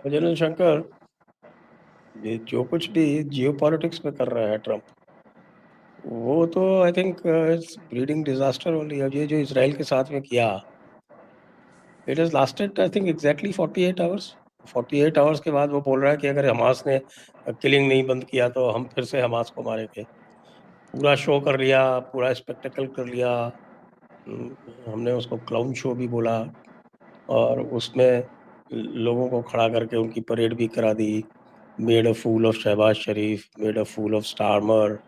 General Shankar, ये जो कुछ भी जियो पॉलिटिक्स में कर रहा है ट्रम्प, वो तो I think it's breeding disaster only. अब ये जो इसराइल के साथ में किया, it has lasted I think exactly 48 hours. 48 hours के बाद वो बोल रहा है कि अगर हमास ने किलिंग नहीं बंद किया तो हम फिर से हमास को मारेंगे। पूरा शो कर लिया, पूरा स्पेक्टेकल कर लिया। हमने उसको क्लाउन शो भी बोला, और उसमें लोगों को खड़ा करके उनकी परेड भी करा दी। Made a fool of Shahbaz Sharif, made a fool of Starmer,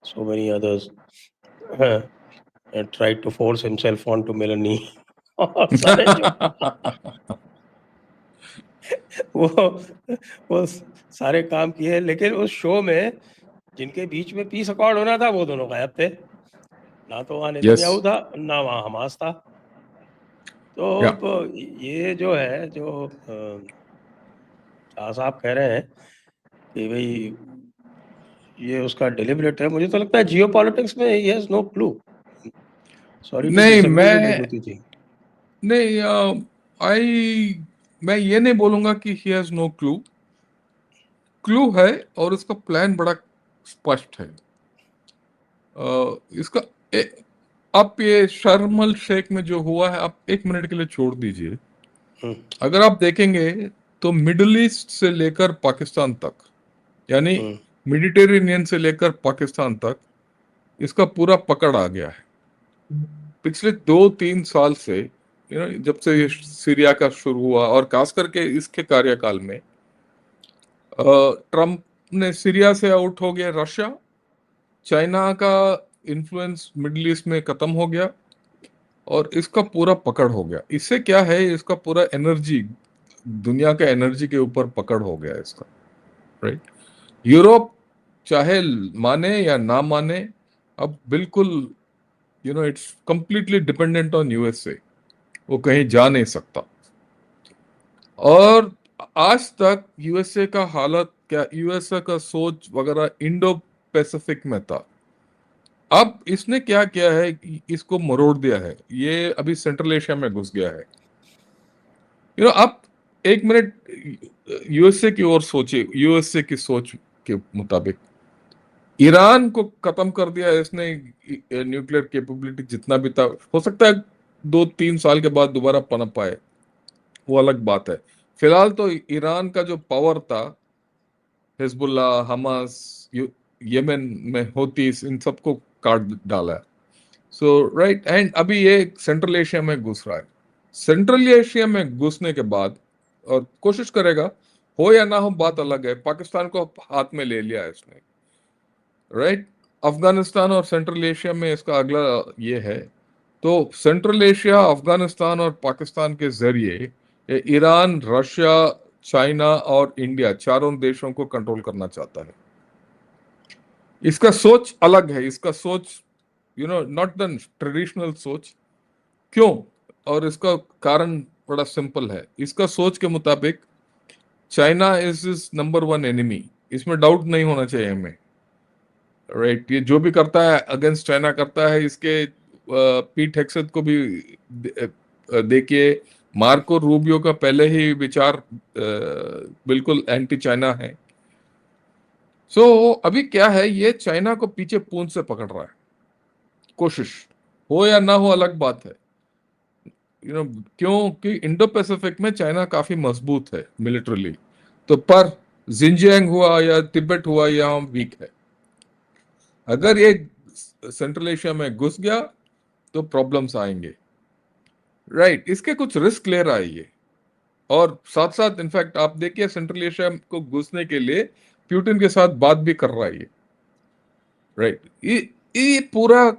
so many others, and tried to force himself onto Melanie। और सारे जो वो वो सारे काम किए, लेकिन उस शो में जिनके बीच में पीस अकॉर्ड होना था वो दोनों गायब थे। ना तो वहाँ नेतन्याहू यस था, ना वहाँ हमास था। तो या ये जो है, जो शाह साहब कह रहे हैं कि भाई ये उसका डिलिबरेट है, मुझे तो लगता है जियो पॉलिटिक्स में he has no clue. Sorry to नहीं डिसएग्री विद मैं विभूति जी। नहीं आई मैं ये नहीं बोलूंगा कि he has no clue. Clue है और उसका प्लान बड़ा स्पष्ट है। इसका आप ये शर्म अल शेख में जो हुआ है आप एक मिनट के लिए छोड़ दीजिए। हम्म, अगर आप देखेंगे तो मिडिल ईस्ट से लेकर पाकिस्तान तक, यानी हम्म, मेडिटेरेनियन से लेकर पाकिस्तान तक इसका पूरा पकड़ आ गया है पिछले 2-3 साल से। जब से ये सीरिया का शुरू हुआ और खास करके इसके कार्यकाल में ट्रम्प ने सीरिया से आउट हो गया रशिया, चाइना का इन्फ्लुएंस मिडिल ईस्ट में खत्म हो गया और इसका पूरा पकड़ हो गया। इससे क्या है, इसका पूरा एनर्जी, दुनिया का एनर्जी के ऊपर पकड़ हो गया इसका, राइट। यूरोप चाहे माने या ना माने, अब बिल्कुल it's completely dependent on USA. वो कहीं जा नहीं सकता। और आज तक यूएसए का हालत क्या, यूएसए का सोच वगैरह इंडो पैसिफिक में था। अब इसने क्या किया है कि इसको मरोड़ दिया है, ये अभी सेंट्रल एशिया में घुस गया है। आप एक मिनट यूएसए की ओर सोचिए। यूएसए की सोच के मुताबिक ईरान को खत्म कर दिया है इसने। न्यूक्लियर कैपेबिलिटी जितना भी था, हो सकता है 2-3 साल के बाद दोबारा पनप पाए, वो अलग बात है। फिलहाल तो ईरान का जो पावर था, हिजबुल्ला, हमास, यमन में होती, इन सबको काट डाला है। सो राइट, एंड अभी ये सेंट्रल एशिया में घुस रहा है। सेंट्रल एशिया में घुसने के बाद और कोशिश करेगा, हो या ना हो बात अलग है, पाकिस्तान को हाथ में ले लिया है इसने, राइट। अफगानिस्तान और सेंट्रल एशिया में इसका अगला ये है। तो सेंट्रल एशिया, अफगानिस्तान और पाकिस्तान के जरिए ये ईरान, रशिया, चाइना और इंडिया, चारों देशों को कंट्रोल करना चाहता है। इसका सोच अलग है, इसका सोच नॉट द ट्रेडिशनल सोच। क्यों? और इसका कारण बड़ा सिंपल है। इसका सोच के मुताबिक China is is number one enemy, इसमें डाउट नहीं होना चाहिए हमें, राइट। ये जो भी करता है अगेंस्ट चाइना करता है। इसके पीट हेक्सेथ को भी देखिए, मार्को रूबियो का पहले ही विचार बिल्कुल एंटी चाइना है। सो अभी क्या है, ये चाइना को पीछे पूंछ से पकड़ रहा है। कोशिश हो या ना हो अलग बात है। क्योंकि इंडो पैसिफिक में चाइना काफी मजबूत है मिलिटरली। तो पर जिंजियांग हुआ या तिब्बत हुआ, यहाँ वीक है। अगर ये सेंट्रल एशिया में घुस गया तो प्रॉब्लम्स आएंगे, राइट। इसके कुछ रिस्क ले रहा है ये। और साथ साथ इनफैक्ट आप देखिए, सेंट्रल एशिया को घुसने के लिए पुतिन के साथ बात भी कर रहा है ये, राइट। ये पूरा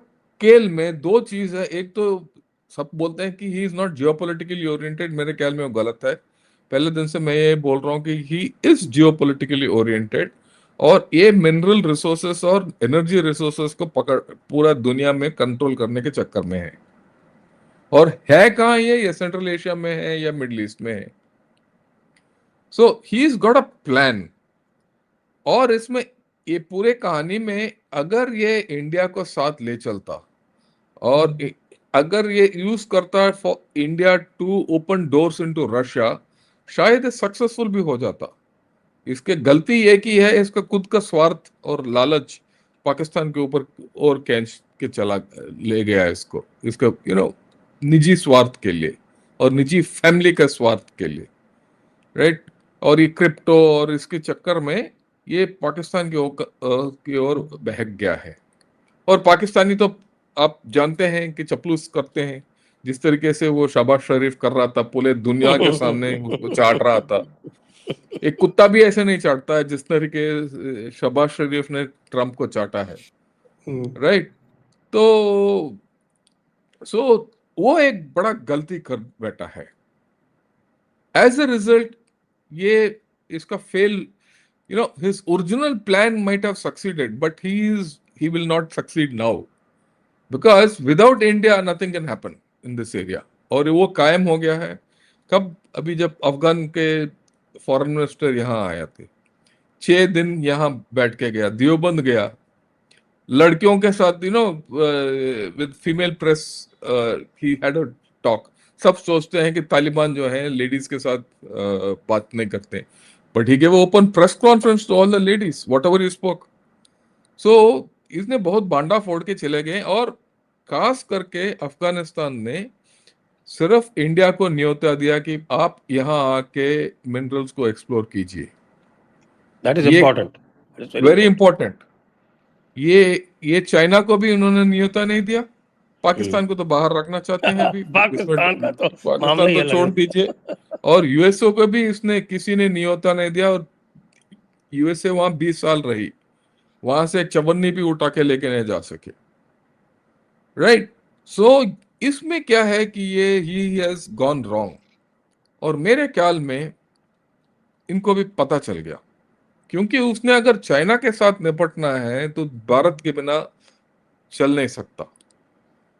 खेल में दो चीज है। एक तो सब बोलते हैं कि he is not geopolitically oriented, मेरे ख्याल में वो गलत है। पहले दिन से मैं ये बोल रहा हूँ कि ही इज जियोपॉलिटिकली ओरिएंटेड। और ये मिनरल रिसोर्सेस और एनर्जी रिसोर्सेस को पकड़ पूरा दुनिया में कंट्रोल करने के चक्कर में है। और है कहाँ ये सेंट्रल एशिया में है या मिडिल ईस्ट में है। So he is got a plan. और इसमें ये पूरे कहानी में अगर ये इंडिया को साथ ले चलता और अगर ये यूज करता है for India to open doors into Russia, शायद सक्सेसफुल भी हो जाता। इसके गलती ये की है, इसका खुद का स्वार्थ और लालच पाकिस्तान के ऊपर और खींच के चला ले गया इसको, इसका निजी स्वार्थ के लिए और निजी फैमिली का स्वार्थ के लिए, राइट। और ये क्रिप्टो और इसके चक्कर में ये पाकिस्तान की ओर बहक गया है। और पाकिस्तानी तो आप जानते हैं कि चपलूस करते हैं। जिस तरीके से वो शहबाज शरीफ कर रहा था, पूरे दुनिया के सामने उसको चाट रहा था। एक कुत्ता भी ऐसे नहीं चाटता है जिस तरीके शहबाज शरीफ ने ट्रम्प को चाटा है, राइट। तो सो वो एक बड़ा गलती कर बैठा है। एज अ रिजल्ट ये इसका fail, his original plan might have succeeded, but he will not succeed now, because without India nothing can happen in this area। और वो कायम हो गया है कब? अभी जब अफगान के फॉरेन मिनिस्टर यहाँ आए थे, 6 दिन यहाँ बैठ के गया, देवबंद गया, लड़कियों के साथ with female press he had a talk. सब सोचते हैं कि तालिबान जो है लेडीज के साथ बात नहीं करते, पर ठीक है, वो open press conference to all the ladies, whatever you spoke. So इसने बहुत बांडा फोड़ के चले गए। और खास करके अफगानिस्तान ने सिर्फ इंडिया को न्योता दिया कि आप यहाँ आके मिनरल्स को एक्सप्लोर कीजिए। दैट इज ये इम्पोर्टेंट, वेरी इंपॉर्टेंट। ये चाइना को भी उन्होंने न्योता नहीं दिया। पाकिस्तान को तो बाहर रखना चाहते हैं अभी इसमें। पाकिस्तान का तो मामला पाकिस्तान ही तो अलग छोड़ है। दीजिए। और यूएसओ को भी इसने किसी ने न्योता नहीं दिया। और यूएसए वहां 20 साल रही, वहां से एक चवन्नी भी उठा के लेके नहीं जा सके, राइट। सो इसमें क्या है कि ये ही हैज गॉन रॉन्ग। और मेरे ख्याल में इनको भी पता चल गया, क्योंकि उसने अगर चाइना के साथ निपटना है तो भारत के बिना चल नहीं सकता।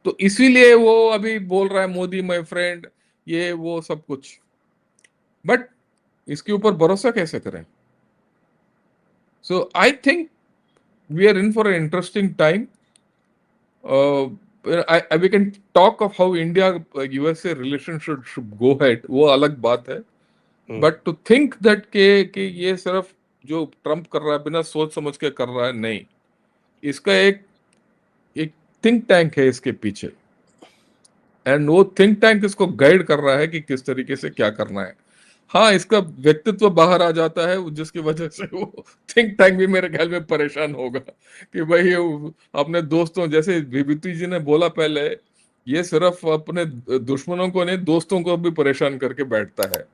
तो इसीलिए वो अभी बोल रहा है मोदी माय फ्रेंड, ये वो सब कुछ। बट इसके ऊपर भरोसा कैसे करें? So I think we are in for an interesting time. We can talk of how India USA relation should go ahead, वो अलग बात है। बट टू थिंक दैट के ये सिर्फ जो ट्रम्प कर रहा है बिना सोच समझ के कर रहा है, नहीं। इसका एक एक थिंक टैंक है इसके पीछे, एंड वो थिंक टैंक इसको गाइड कर रहा है कि किस तरीके से क्या करना है। हाँ, इसका व्यक्तित्व बाहर आ जाता है, जिसकी वजह से वो थिंक टैंक भी मेरे ख्याल में परेशान होगा कि भाई अपने दोस्तों, जैसे विभूति जी ने बोला पहले, ये सिर्फ अपने दुश्मनों को नहीं, दोस्तों को भी परेशान करके बैठता है।